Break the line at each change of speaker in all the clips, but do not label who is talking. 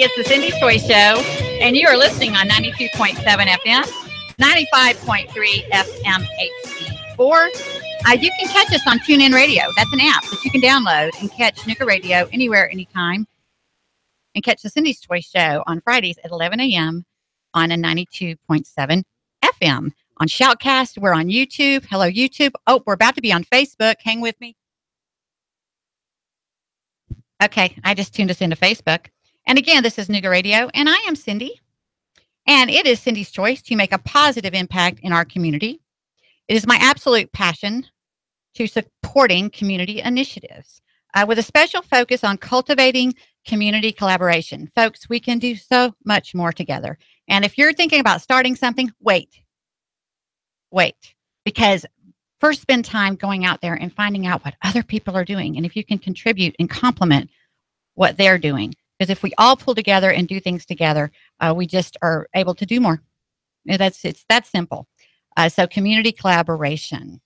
it's the Cindy's Toy Show, and you are listening on 92.7 FM, 95.3 FM HD4. You can catch us on TuneIn Radio. That's an app that you can download and catch Nooga Radio anywhere, anytime. And catch the Cindy's Toy Show on Fridays at 11 a.m. on a 92.7 FM. On Shoutcast, we're on YouTube. Hello, YouTube. Oh, we're about to be on Facebook. Hang with me. Okay, I just tuned us into Facebook. And again, this is Nooga Radio, and I am Cindy. And it is Cindy's choice to make a positive impact in our community. It is my absolute passion to supporting community initiatives with a special focus on cultivating community collaboration. Folks, we can do so much more together. And if you're thinking about starting something, wait. Because first spend time going out there and finding out what other people are doing. And if you can contribute and complement what they're doing. Because if we all pull together and do things together, we just are able to do more. It's that simple. So community collaboration.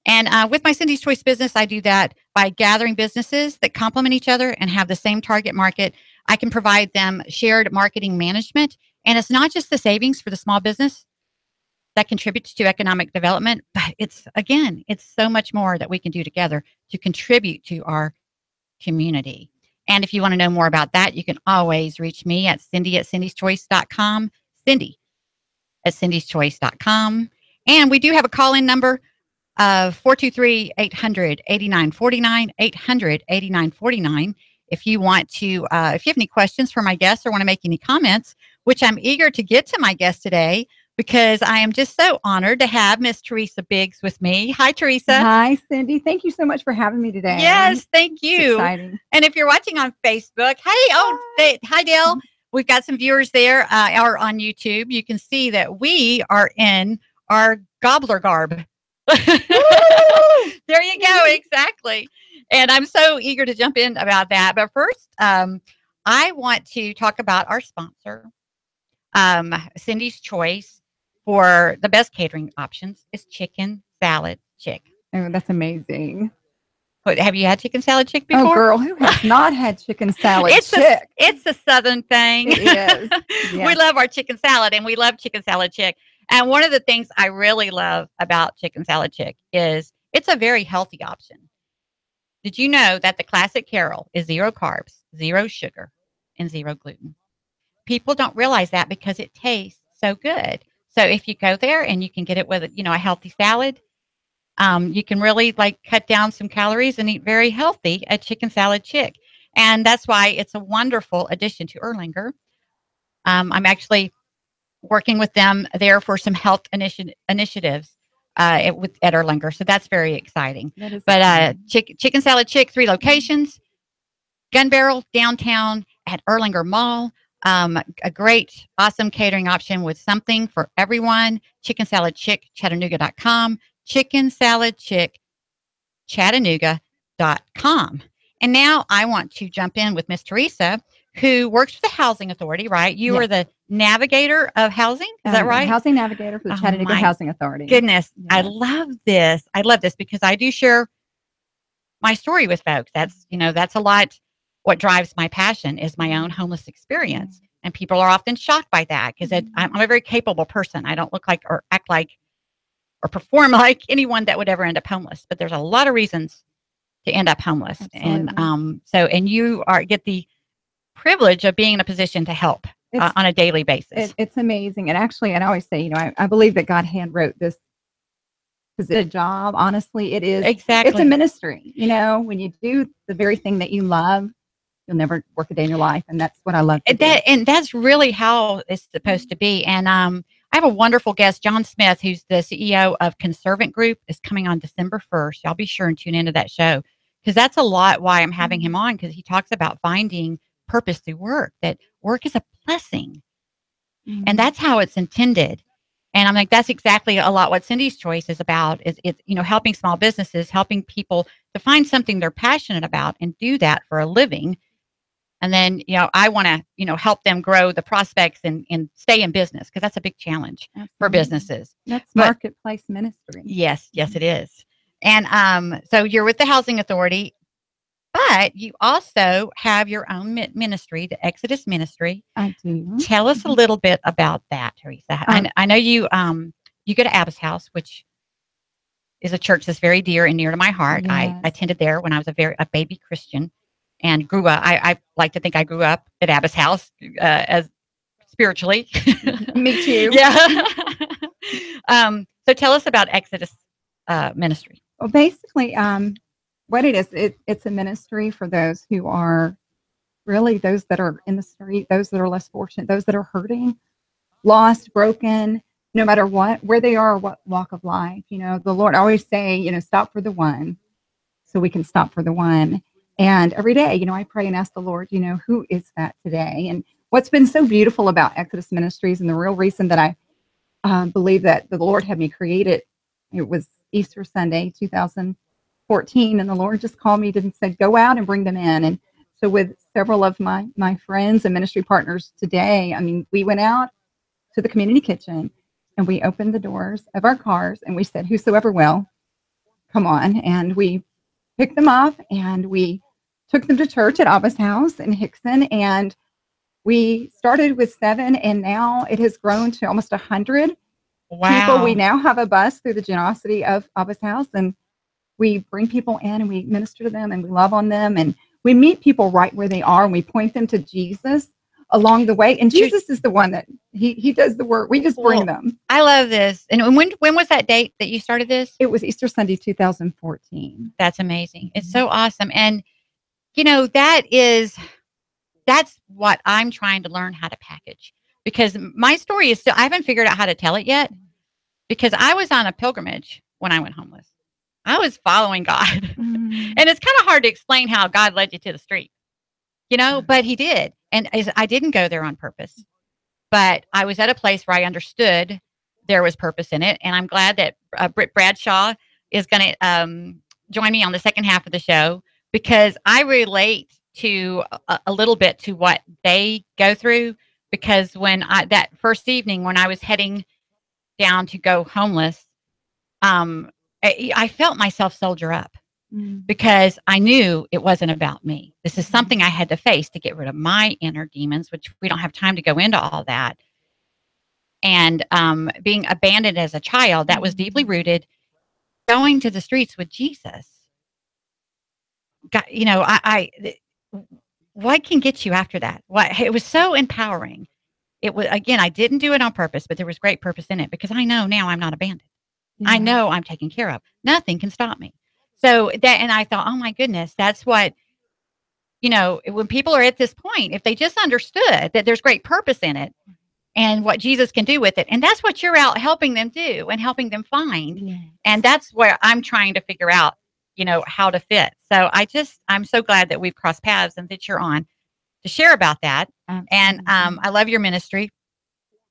And with my Cindy's Choice business, I do that by gathering businesses that complement each other and have the same target market. I can provide them shared marketing management. And it's not just the savings for the small business that contributes to economic development, but it's so much more that we can do together to contribute to our community. And if you want to know more about that, you can always reach me at cindy@cindyschoice.com, cindy@cindyschoice.com. And we do have a call-in number of 423-800-8949, 800-8949. If you want to, if you have any questions for my guests or want to make any comments, which I'm eager to get to my guest today, because I am just so honored to have Miss Teresa Biggs with me. Hi, Teresa.
Hi, Cindy. Thank you so much for having me today.
Yes, thank you.
It's exciting.
And if you're watching on Facebook, hi, Dale. We've got some viewers there or on YouTube. You can see that we are in our Gobbler garb. There you go. Exactly. And I'm so eager to jump in about that. But first, I want to talk about our sponsor, Cindy's Choice. For the best catering options is Chicken Salad Chick.
Oh, that's amazing.
What, have you had Chicken Salad Chick before?
Oh, girl, who has not had Chicken Salad Chick?
It's a Southern thing.
It is. Yes.
We love our chicken salad, and we love Chicken Salad Chick. And one of the things I really love about Chicken Salad Chick is it's a very healthy option. Did you know that the classic Carol is 0 carbs, 0 sugar, and 0 gluten? People don't realize that because it tastes so good. So if you go there and you can get it with, a healthy salad, you can really cut down some calories and eat very healthy at Chicken Salad Chick. And that's why it's a wonderful addition to Erlanger. I'm actually working with them there for some health initiatives at Erlanger. So that's very exciting. But Chicken Salad Chick, 3 locations, Gun Barrel, downtown at Erlanger Mall. A great, awesome catering option with something for everyone. Chicken Salad Chick, Chattanooga.com. Chicken Salad Chick, Chattanooga.com. And now I want to jump in with Miss Teresa, who works for the Housing Authority, right? You are the navigator of housing. Is that right?
Housing navigator for the Chattanooga Housing Authority.
Goodness. Yeah. I love this. I love this because I do share my story with folks. That's a lot. What drives my passion is my own homeless experience. And people are often shocked by that because I'm a very capable person. I don't look like or act like or perform like anyone that would ever end up homeless. But there's a lot of reasons to end up homeless. Absolutely. And you get the privilege of being in a position to help on a daily basis.
It's amazing. And actually, and I always say, I believe that God hand wrote this job. Honestly, it is.
Exactly.
It's a ministry. When you do the very thing that you love, you'll never work a day in your life. And that's what I love to do.
And that's really how it's supposed to be. And I have a wonderful guest, John Smith, who's the CEO of Conservant Group, is coming on December 1st. Y'all be sure and tune into that show because that's a lot why I'm having him on, because he talks about finding purpose through work, that work is a blessing. And that's how it's intended. And I'm like, that's exactly a lot what Cindy's Choice is about, is it's, helping small businesses, helping people to find something they're passionate about and do that for a living. And then, I want to, help them grow the prospects and stay in business, because that's a big challenge for businesses.
That's marketplace ministry.
Yes, it is. And so you're with the Housing Authority, But you also have your own ministry, the Exodus Ministry.
I do.
Tell us a little bit about that, Teresa. I know you you go to Abba's house, which is a church that's very dear and near to my heart.
Yes.
I attended there when I was a baby Christian and grew up. I like to think I grew up at Abba's house as spiritually.
Me too.
Yeah. So tell us about Exodus Ministry.
Well, basically, what it is, it's a ministry for those who are really those that are in the street, those that are less fortunate, those that are hurting, lost, broken, no matter where they are, or what walk of life. You know, the Lord always say, stop for the one, so we can stop for the one. And every day, I pray and ask the Lord, who is that today? And what's been so beautiful about Exodus Ministries, and the real reason that I believe that the Lord had me create it, it was Easter Sunday, 2014, and the Lord just called me and said, go out and bring them in. And so with several of my friends and ministry partners today, we went out to the community kitchen and we opened the doors of our cars and we said, whosoever will, come on. And we picked them up and we took them to church at Abba's house in Hickson. And we started with 7 and now it has grown to almost 100 people. We now have a bus through the generosity of Abba's house, and we bring people in and we minister to them and we love on them, and we meet people right where they are and we point them to Jesus along the way. And Jesus is the one that he does the work. We just bring them.
I love this. And when was that date that you started this?
It was Easter Sunday, 2014.
That's amazing. It's so awesome. And that's what I'm trying to learn how to package, because my story is still, I haven't figured out how to tell it yet, because I was on a pilgrimage when I went homeless. I was following God. And it's kind of hard to explain how God led you to the street, but he did. And I didn't go there on purpose, but I was at a place where I understood there was purpose in it. And I'm glad that Britt Bradshaw is going to join me on the second half of the show, because I relate to a little bit to what they go through. Because when that first evening, when I was heading down to go homeless, I felt myself soldier up, because I knew it wasn't about me. This is something I had to face to get rid of my inner demons, which we don't have time to go into all that. And being abandoned as a child, that was deeply rooted. Going to the streets with Jesus, what can get you after that? It was so empowering. It was, again, I didn't do it on purpose, but there was great purpose in it, because I know now I'm not abandoned. Yeah. I know I'm taken care of. Nothing can stop me. So and I thought, oh my goodness, that's what, when people are at this point, if they just understood that there's great purpose in it and what Jesus can do with it. And that's what you're out helping them do and helping them find. Yes. And that's where I'm trying to figure out, how to fit. So I'm so glad that we've crossed paths and that you're on to share about that. Absolutely. And I love your ministry.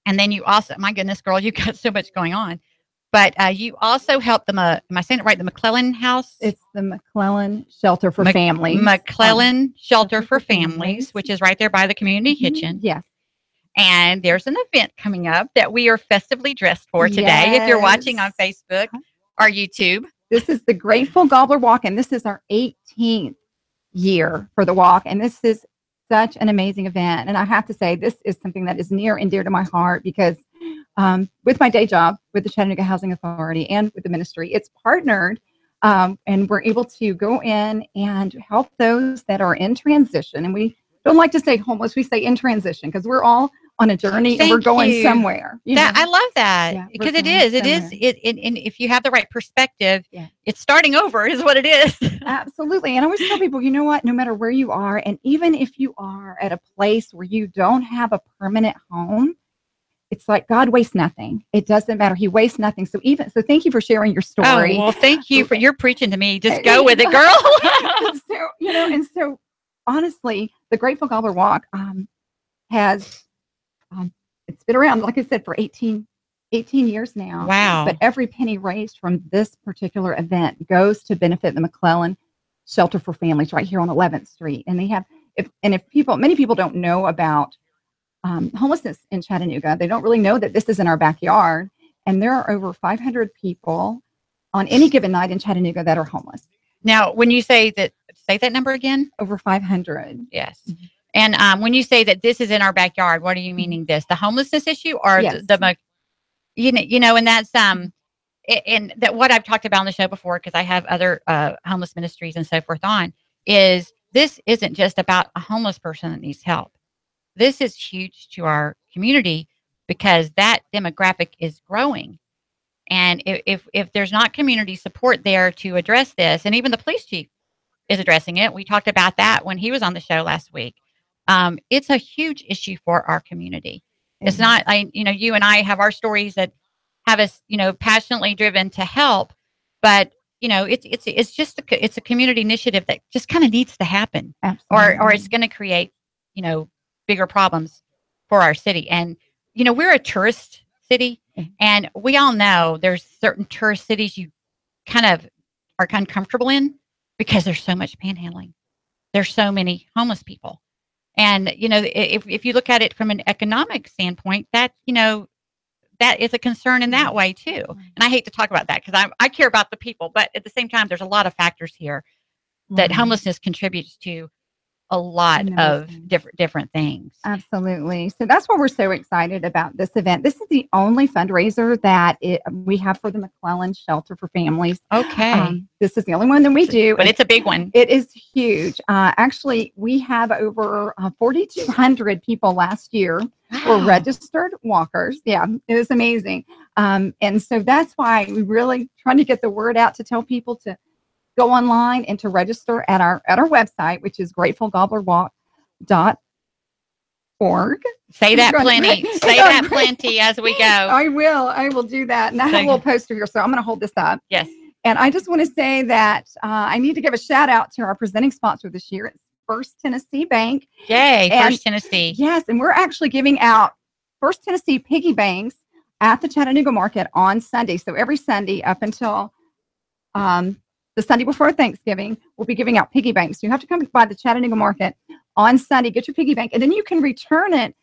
And then you also, my goodness, girl, you've got so much going on. But you also help them, am I saying it right, the McClellan House?
It's the McClellan Shelter for Families.
McClellan Shelter for Families, which is right there by the community kitchen.
Yes.
And there's an event coming up that we are festively dressed for today. Yes. If you're watching on Facebook or YouTube.
This is the Grateful Gobbler Walk, and this is our 18th year for the walk. And this is such an amazing event. And I have to say, this is something that is near and dear to my heart, because with my day job with the Chattanooga Housing Authority and with the ministry, it's partnered, and we're able to go in and help those that are in transition. And we don't like to say homeless, we say in transition, because we're all on a journey and we're going somewhere.
I love that, because it is. And if you have the right perspective, it's starting over is what it is.
Absolutely. And I always tell people, you know what, no matter where you are, and even if you are at a place where you don't have a permanent home, it's like God wastes nothing. It doesn't matter. He wastes nothing. So thank you for sharing your story.
Oh, well, thank you for your preaching to me. Just go with it, girl.
And so honestly, the Grateful Gobbler Walk has it's been around, like I said, for 18 years now.
Wow.
But every penny raised from this particular event goes to benefit the McClellan Shelter for Families right here on 11th Street. And they have, many people don't know about homelessness in Chattanooga. They don't really know that this is in our backyard. And there are over 500 people on any given night in Chattanooga that are homeless.
Now, when you say that Say that number again.
Over 500.
Yes. And when you say that this is in our backyard, what are you meaning? This the homelessness issue, or
Yes.
and that's and that what I've talked about on the show before, because I have other homeless ministries and so forth on, is this isn't just about a homeless person that needs help. This is huge to our community because that demographic is growing. And if there's not community support there to address this, and even the police chief is addressing it. We talked about that when he was on the show last week. It's a huge issue for our community. It's not, you and I have our stories that have us, passionately driven to help, but it's just it's a community initiative that just kind of needs to happen, or it's going to create, bigger problems for our city. And we're a tourist city, and we all know there's certain tourist cities you kind of are uncomfortable in, because there's so much panhandling. There's so many homeless people. And, if you look at it from an economic standpoint, that is a concern in that way too. And I hate to talk about that because I care about the people, but at the same time, there's a lot of factors here that homelessness contributes to a lot of different things.
Absolutely. So that's why we're so excited about this event. This is the only fundraiser that we have for the McClellan Shelter for Families.
Okay.
This is the only one that we do.
But it's a big one.
It is huge. Actually, we have over 4,200 people last year were registered walkers. Yeah, it was amazing. And so that's why we really trying to get the word out to tell people to go online and to register at our website, which is gratefulgobbler.org.
Say that plenty. Say that plenty as we go.
I will do that. And I have a little poster here, so I'm going to hold this up.
Yes.
And I just want to say that I need to give a shout out to our presenting sponsor this year. It's First Tennessee Bank.
Yay, First Tennessee.
Yes, and we're actually giving out First Tennessee piggy banks at the Chattanooga market on Sunday. So every Sunday up until the Sunday before Thanksgiving, we'll be giving out piggy banks. You have to come by the Chattanooga market on Sunday, get your piggy bank, and then you can return it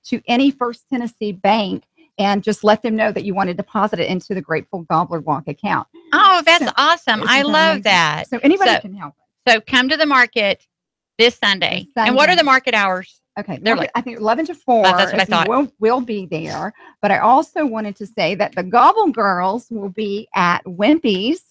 to any First Tennessee bank and just let them know that you want to deposit it into the Grateful Gobbler Walk account.
Oh, that's awesome. I love that.
So anybody can help.
So come to the market this Sunday. And what are the market hours?
Okay, I think 11 to 4.
That's what I thought.
We'll be there. But I also wanted to say that the Gobble Girls will be at Wimpy's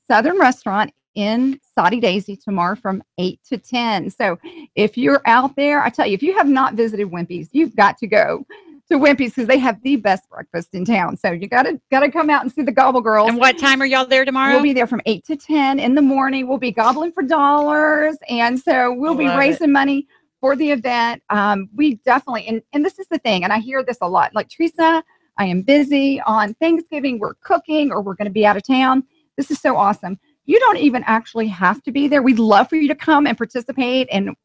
Southern Restaurant in Soddy Daisy tomorrow from 8 to 10. So if you're out there, I tell you, if you have not visited Wimpy's, you've got to go to Wimpy's because they have the best breakfast in town. So you gotta come out and see the Gobble Girls.
And what time are y'all there tomorrow?
We'll be there from 8 to 10 in the morning. We'll be gobbling for dollars, and so we'll be raising money for the event. We definitely, and this is the thing, and I hear this a lot. Like, Teresa, I am busy on Thanksgiving. We're cooking, or we're going to be out of town. This is so awesome. You don't even actually have to be there. We'd love for you to come and participate and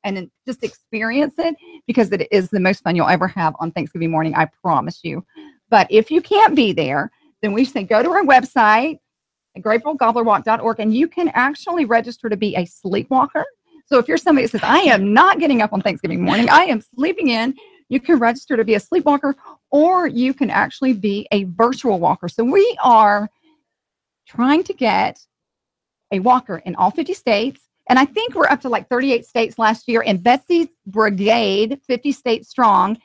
just experience it, because it is the most fun you'll ever have on Thanksgiving morning. I promise you. But if you can't be there, then we say go to our website, gratefulgobblerwalk.org, and you can actually register to be a sleepwalker. So if you're somebody that says, I am not getting up on Thanksgiving morning, I am sleeping in, you can register to be a sleepwalker, or you can actually be a virtual walker. So we are trying to get a walker in all 50 states. And I think we're up to like 38 states last year. And Betsy's Brigade, 50 states strong,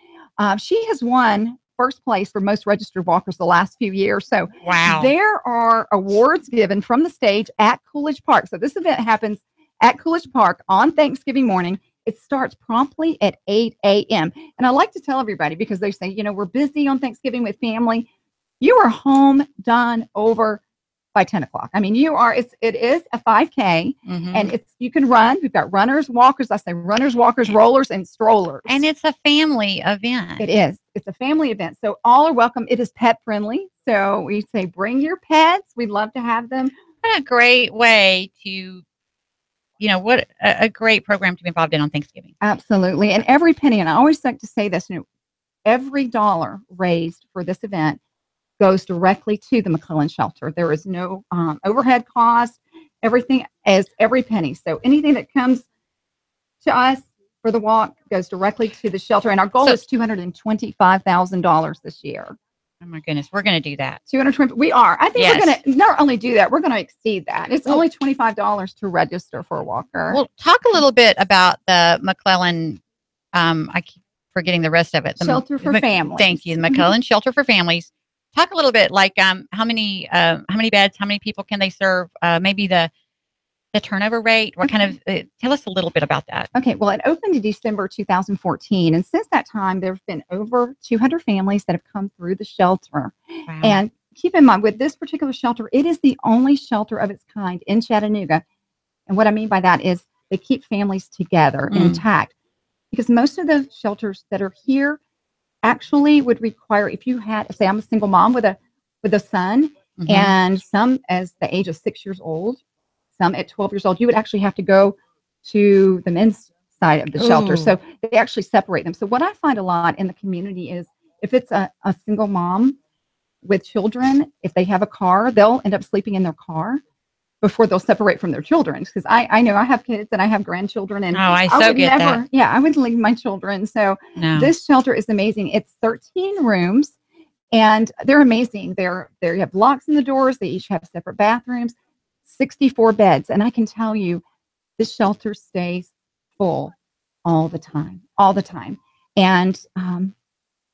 she has won first place for most registered walkers the last few years. So
wow,
there are awards given from the stage at Coolidge Park. So this event happens at Coolidge Park on Thanksgiving morning. It starts promptly at 8 a.m. And I like to tell everybody, because they say, we're busy on Thanksgiving with family. You are home, done, over by 10 o'clock. I mean, it is a 5K, and you can run. We've got runners, walkers. I say runners, walkers, rollers, and strollers.
And it's a family event.
It is. It's a family event. So all are welcome. It is pet friendly. So we say, bring your pets. We'd love to have them.
What a great way to, what a great program to be involved in on Thanksgiving.
Absolutely. And every penny, and I always like to say this, every dollar raised for this event goes directly to the McClellan Shelter. There is no overhead cost. Everything is every penny. So anything that comes to us for the walk goes directly to the shelter. And our goal is $225,000 this year.
Oh my goodness, we're going to do that.
220. We are. I think
Yes.
we're going to not only do that, we're going to exceed that. It's only $25 to register for a walker.
Well, talk a little bit about the McClellan. I keep forgetting the rest of it.
Shelter for Families.
Thank you, the McClellan Shelter for Families. Talk a little bit, like how many beds, how many people can they serve? Maybe the turnover rate. What kind of? Tell us a little bit about that.
Okay. Well, it opened in December 2014, and since that time, there have been over 200 families that have come through the shelter.
Wow.
And keep in mind, with this particular shelter, it is the only shelter of its kind in Chattanooga. And what I mean by that is they keep families together, intact, because most of the shelters that are here actually would require, if you had, say, I'm a single mom with a son, and some as the age of 6 years old, some at 12 years old, you would actually have to go to the men's side of the shelter. So they actually separate them. So what I find a lot in the community is if it's a single mom with children, if they have a car, they'll end up sleeping in their car before they'll separate from their children. Because I know I have kids and I have grandchildren, and
I would get never, that.
Yeah, I wouldn't leave my children. So this shelter is amazing. It's 13 rooms, and they're amazing. You have locks in the doors. They each have separate bathrooms, 64 beds. And I can tell you, this shelter stays full all the time. And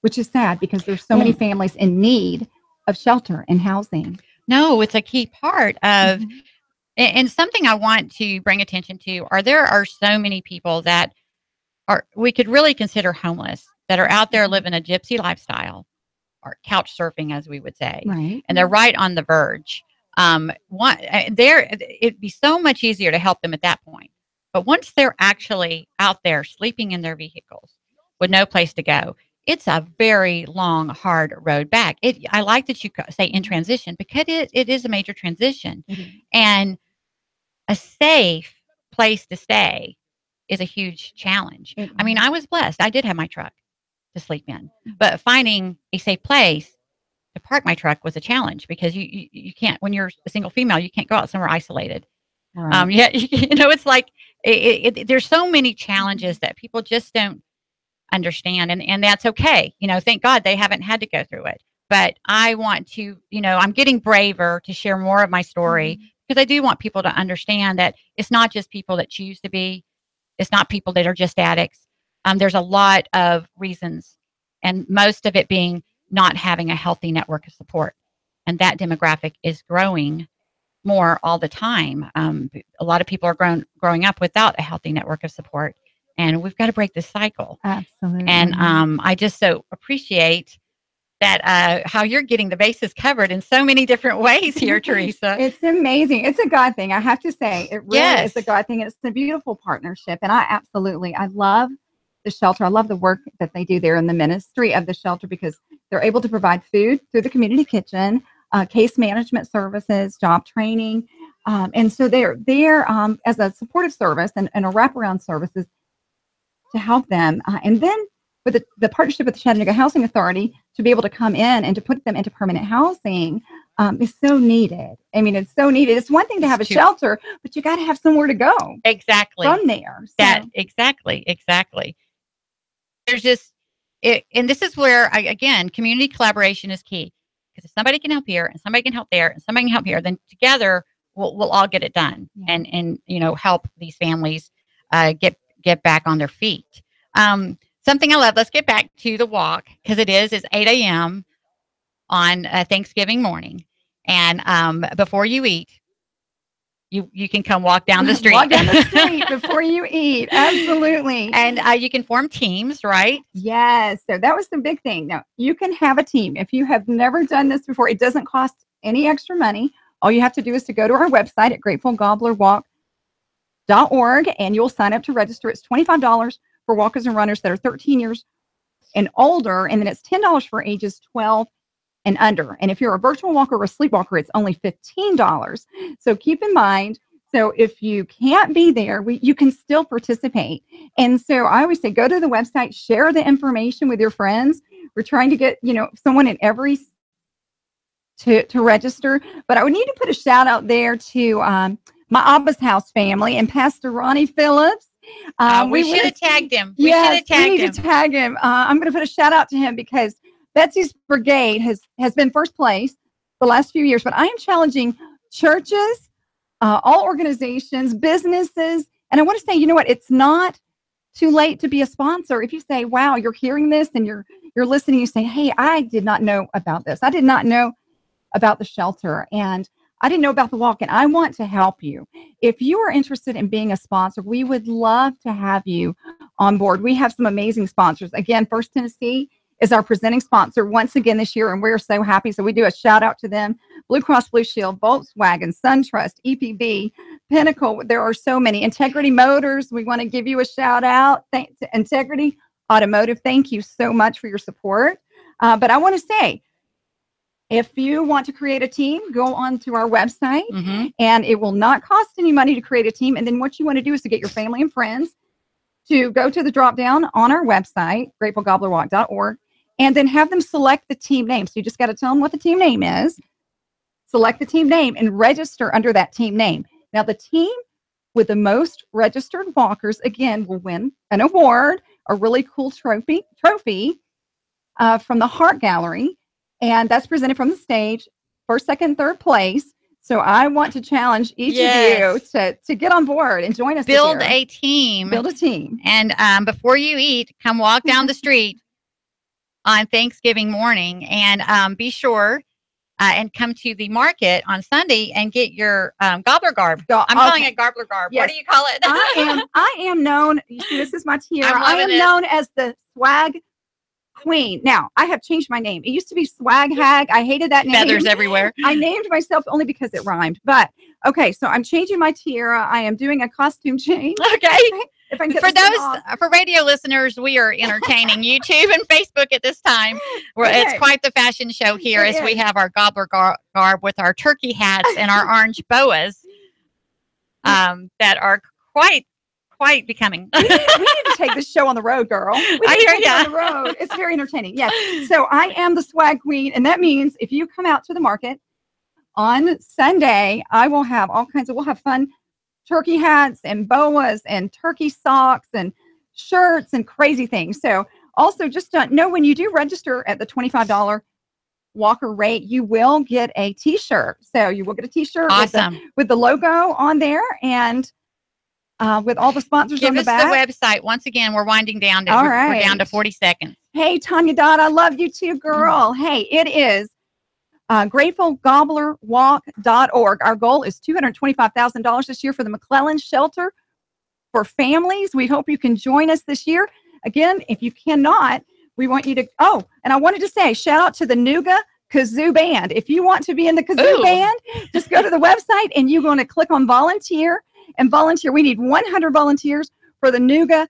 which is sad because there's so many families in need of shelter and housing.
No, it's a key part of, and something I want to bring attention to there are so many people that we could really consider homeless, that are out there living a gypsy lifestyle, or couch surfing, as we would say.
Right.
And they're right on the verge. It'd be so much easier to help them at that point. But once they're actually out there sleeping in their vehicles with no place to go, it's a very long, hard road back. I like that you say in transition, because it is a major transition. And a safe place to stay is a huge challenge. I mean, I was blessed. I did have my truck to sleep in, but finding a safe place to park my truck was a challenge, because you can't, when you're a single female, you can't go out somewhere isolated.
Right.
It's like there's so many challenges that people just don't understand, and that's okay. Thank God they haven't had to go through it. But I want to, I'm getting braver to share more of my story, because I do want people to understand that it's not just people that choose to be. It's not people that are just addicts. There's a lot of reasons, and most of it being not having a healthy network of support. And that demographic is growing more all the time. A lot of people are growing up without a healthy network of support, and we've got to break this cycle.
Absolutely.
And I just so appreciate that how you're getting the bases covered in so many different ways here, Teresa.
It's amazing. It's a God thing, I have to say. It really is a God thing. It's a beautiful partnership, and I love the shelter. I love the work that they do there in the ministry of the shelter, because they're able to provide food through the community kitchen, case management services, job training. And so they're there as a supportive service and a wraparound services to help them. And then with the partnership with the Chattanooga Housing Authority, to be able to come in and to put them into permanent housing is so needed. I mean, it's so needed. It's one thing to have a shelter, but you got to have somewhere to go.
Exactly.
From there.
Exactly. There's just, and this is where, again, community collaboration is key. Because if somebody can help here, and somebody can help there, and somebody can help here, then together we'll all get it done, and help these families get back on their feet. Something I love. Let's get back to the walk, because it's 8 a.m. on Thanksgiving morning, and before you eat, you can come walk down the street.
Walk down the street before you eat. Absolutely.
And you can form teams, right?
Yes. So that was the big thing. Now, you can have a team. If you have never done this before, it doesn't cost any extra money. All you have to do is to go to our website at gratefulgobblerwalk.org, and you'll sign up to register. It's $25 for walkers and runners that are 13 years and older, and then it's $10 for ages 12 and under. And if you're a virtual walker or a sleepwalker, it's only $15. So keep in mind, so if you can't be there, you can still participate. And so I always say, go to the website, share the information with your friends. We're trying to get, someone in every to register. But I would need to put a shout out there to my Abba's House family and Pastor Ronnie Phillips.
We should have tagged him.
We need to tag him. I'm going to put a shout out to him, because Betsy's Brigade has been first place the last few years, but I am challenging churches, all organizations, businesses. And I want to say, you know what? It's not too late to be a sponsor. If you say, wow, you're hearing this and you're listening, you say, hey, I did not know about this. I did not know about the shelter, and I didn't know about the walk, and I want to help you. If you are interested in being a sponsor, we would love to have you on board. We have some amazing sponsors. Again, First Tennessee is our presenting sponsor once again this year, and we're so happy. So we do a shout out to them. Blue Cross Blue Shield, Volkswagen, SunTrust, EPB, Pinnacle. There are so many. Integrity Motors, we want to give you a shout out. Thanks to Integrity Automotive. Thank you so much for your support. But I want to say, if you want to create a team, go on to our website, and it will not cost any money to create a team. And then what you want to do is to get your family and friends to go to the drop down on our website, gratefulgobblerwalk.org, and then have them select the team name. So you just got to tell them what the team name is, select the team name, and register under that team name. Now, the team with the most registered walkers, again, will win an award, a really cool trophy from the Heart Gallery. And that's presented from the stage, first, second, third place. So I want to challenge each of you to get on board and join us.
Build a team.
Build a team.
And before you eat, come walk down the street on Thanksgiving morning, and be sure and come to the market on Sunday and get your gobbler garb. I'm calling it gobbler garb. Yes. What do you call it?
I am known. You see, this is my tiara. I am known as the swag queen. Now, I have changed my name. It used to be Swag Hag. I hated that name.
Feathers everywhere.
I named myself only because it rhymed. But okay, so I'm changing my tiara. I am doing a costume change.
Okay.
If I can get
for radio listeners, we are entertaining YouTube and Facebook at this time. It's quite the fashion show here as we have our gobbler garb with our turkey hats and our orange boas that are quite becoming. we need
to take this show on the road, girl.
I hear you.
On the road. It's very entertaining. Yes. So I am the swag queen, and that means if you come out to the market on Sunday, I will have all kinds of. We'll have fun turkey hats and boas and turkey socks and shirts and crazy things. So also just know when you do register at the $25 walker rate, you will get a T-shirt. So you will get a T-shirt with the logo on there, and with all the sponsors on the back.
Give us the website. Once again, we're winding down. We're down to 40 seconds.
Hey, Tanya Dodd, I love you too, girl. Hey, it is gratefulgobblerwalk.org. Our goal is $225,000 this year for the McClellan Shelter for families. We hope you can join us this year. Again, if you cannot, we want you to, and I wanted to say, shout out to the Nooga Kazoo Band. If you want to be in the Kazoo Band, just go to the website and you're going to click on volunteer. And volunteer. We need 100 volunteers for the Nooga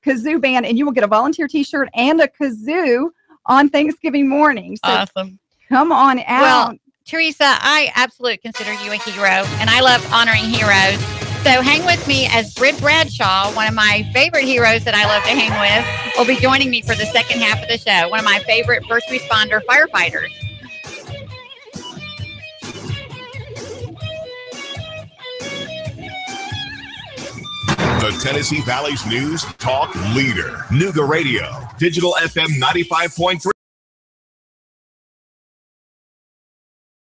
Kazoo Band, and you will get a volunteer T-shirt and a kazoo on Thanksgiving morning. So
awesome!
Come on out.
Well, Teresa, I absolutely consider you a hero, and I love honoring heroes. So hang with me as Britt Bradshaw, one of my favorite heroes that I love to hang with, will be joining me for the second half of the show. One of my favorite first responder firefighters.
The Tennessee Valley's news talk leader, Nooga Radio, digital FM 95.3